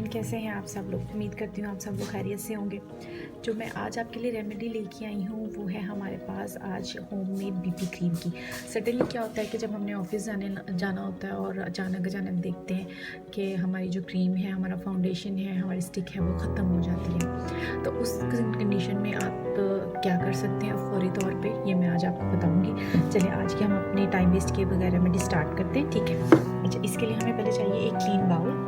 नाज़रीन, कैसे हैं आप सब लोग। उम्मीद करती हूँ आप सब लोग खैरियत से होंगे। जो मैं आज आपके लिए रेमेडी लेके आई हूँ वो है हमारे पास आज होममेड बीबी क्रीम की। सडनली क्या होता है कि जब हमने ऑफिस जाना होता है और अचानक देखते हैं कि हमारी जो क्रीम है, हमारा फाउंडेशन है, हमारी स्टिक है वो ख़त्म हो जाती है। तो उस कंडीशन में आप क्या कर सकते हैं फौरी तौर पर, ये मैं आज आपको बताऊँगी। चलिए आज के हम अपने टाइम वेस्ट किए बगैर रेमेडी स्टार्ट करते हैं, ठीक है। अच्छा, इसके लिए हमें पहले चाहिए एक क्लीन बाउल।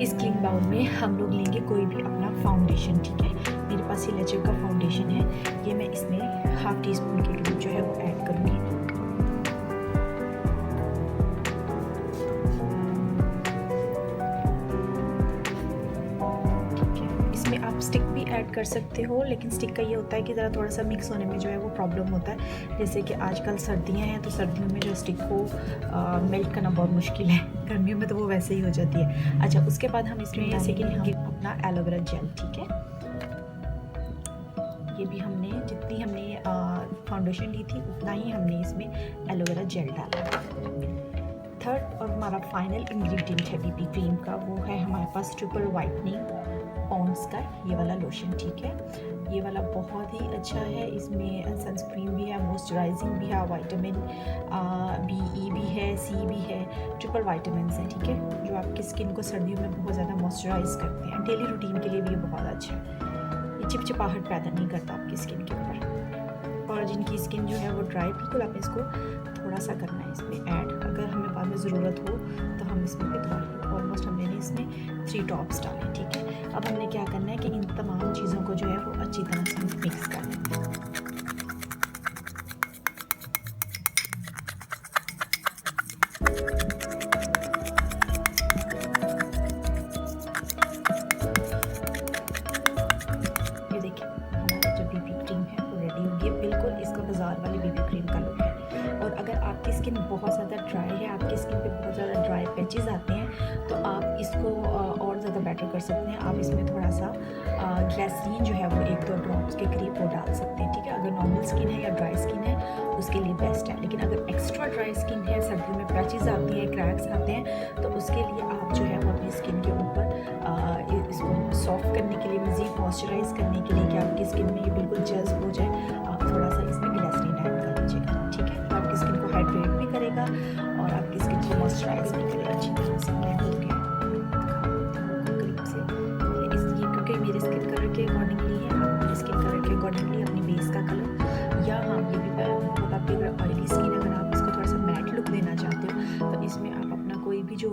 इस क्लीन बाउल में हम लोग लेंगे कोई भी अपना फाउंडेशन, ठीक है। मेरे पास ये लेजर का फाउंडेशन है, ये मैं इसमें हाफ टी स्पून के करीब जो है वो ऐड करूँगी। ठीक है, इसमें आप स्टिक भी ऐड कर सकते हो, लेकिन स्टिक का ये होता है कि ज़रा थोड़ा सा मिक्स होने में जो है वो प्रॉब्लम होता है। जैसे कि आजकल सर्दियाँ हैं तो सर्दियों में जो स्टिक को मेल्ट करना बहुत मुश्किल है, गर्मियों में तो वो वैसे ही हो जाती है। अच्छा, उसके बाद हम इसमें जैसे कि लेंगे अपना एलोवेरा जेल, ठीक है। ये भी हमने जितनी हमने फाउंडेशन ली थी उतना ही हमने इसमें एलोवेरा जेल डाला। थर्ड और हमारा फाइनल इंग्रेडिएंट है बीबी क्रीम का, वो है हमारे पास ट्रिपल वाइटनिंग पॉन्ड्स का ये वाला लोशन, ठीक है। ये वाला बहुत ही अच्छा है, इसमें सनस्क्रीन भी है, मॉइस्चराइजिंग भी है, विटामिन बी, ई भी है, सी भी है, ट्रिपल वाइटामिन है, ठीक है, जो आपकी स्किन को सर्दियों में बहुत ज़्यादा मॉइस्चराइज करते हैं। डेली रूटीन के लिए भी ये बहुत अच्छा है। ये चिपचिपाहट पैदा नहीं करता आपकी स्किन के ऊपर। और जिनकी स्किन जो है वो ड्राई, बिल्कुल आपने इसको थोड़ा सा करना है इसमें ऐड। अगर हमें बाद में ज़रूरत हो तो हम इसमें थोड़ा ऑलमोस्ट हमने इसमें 3 ड्रॉप्स डालें, ठीक है। अब हमने क्या करना है कि इन तमाम चीज़ों को जो है वो अच्छी तरह से मिक्स कर लेंगे। ये देखिए हमारी जो बीबी क्रीम है वो रेडी होगी। बिल्कुल इसका बाजार वाली बीबी क्रीम का लुक है। और अगर आपकी स्किन बहुत ज़्यादा ड्राई है, आपकी स्किन पे बहुत ज़्यादा ड्राई पैचेस आते हैं, तो आप इसको और ज़्यादा बेटर कर सकते हैं। आप इसमें थोड़ा सा ग्लिसरीन जो है वो 1-2 ड्रॉप्स के करीब वो डाल सकते हैं, ठीक है। अगर नॉर्मल स्किन है या ड्राई स्किन है उसके लिए बेस्ट है। लेकिन अगर एक्स्ट्रा ड्राई स्किन है, सर्दियों में पैचेस आती हैं, क्रैक्स आते हैं, तो उसके लिए आप जो है वो अपनी स्किन के ऊपर इसको सॉफ्ट करने के लिए, मज़ीद मॉइस्चराइज करने के लिए कि आपकी स्किन में ये बिल्कुल जज्ब हो जाए, आप थोड़ा सा इसमें ग्लिसरीन ऐड कर लीजिएगा, ठीक है। तो आपकी स्किन को हाइड्रेट भी करेगा और आपकी स्किन को मॉइस्चराइज भी करेगा अच्छी तरह से। मैं हो गया करीब से इसलिए क्योंकि मेरे स्किन कलर के अकॉर्डिंगली है, आप अपने स्किन कलर के अकॉर्डिंगली अपनी बेस का कलर, या हाँ ये भी मतलब आपकी अगर ऑयली स्किन, अगर आप इसको थोड़ा सा मैट लुक देना चाहते हो तो इसमें आप अपना कोई भी जो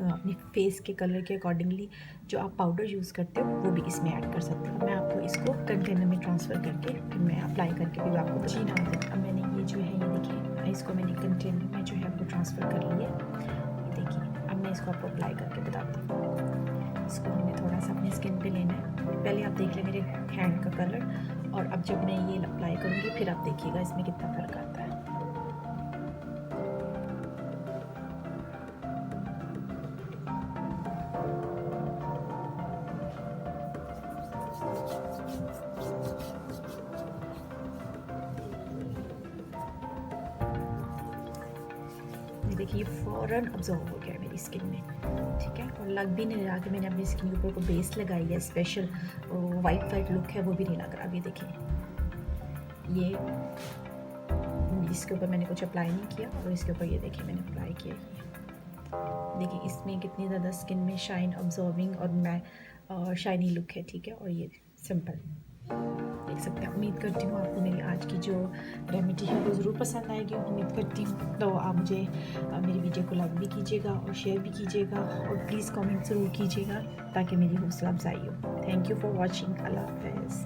अपने फेस के कलर के अकॉर्डिंगली जो आप पाउडर यूज़ करते हो वो भी इसमें ऐड कर सकते हो। मैं आपको इसको कंटेनर में ट्रांसफ़र करके फिर मैं अप्लाई करके भी आपको बताना होता। अब मैंने ये जो है ये देखिए, इसको मैंने कंटेनर में जो है वो ट्रांसफ़र कर लिया। ये देखिए, अब मैं इसको आपको अप्लाई करके बताती हूँ। इसको हमें थोड़ा सा अपनी स्किन पे लेना है। पहले आप देख लें मेरे हैंड का कलर, और अब जब मैं ये अप्लाई करूँगी फिर आप देखिएगा इसमें कितना फ़र्क आता है। देखिए फ़ौरन अब्जॉर्व हो गया है मेरी स्किन में, ठीक है। और लग भी नहीं रहा कि मैंने अपनी स्किन के ऊपर को बेस लगाई है, स्पेशल वाइट लुक है वो भी नहीं लग रहा। अभी देखिए ये इसके ऊपर मैंने कुछ अप्लाई नहीं किया और इसके ऊपर ये देखिए मैंने अप्लाई किया। देखिए इसमें कितनी ज़्यादा स्किन में शाइन अब्जॉर्विंग और शाइनी लुक है, ठीक है। और ये सिंपल देख सकते हैं। उम्मीद करती हूँ आपको मेरी आज की जो रेमेडी है वो ज़रूर पसंद आएगी, उम्मीद करती हूँ। तो आप मुझे मेरी वीडियो को लाइक भी कीजिएगा और शेयर भी कीजिएगा, और प्लीज़ कमेंट ज़रूर कीजिएगा ताकि मेरी हौसला अफजाई हो। Thank you for watching. अल्लाह हाफ़िज़।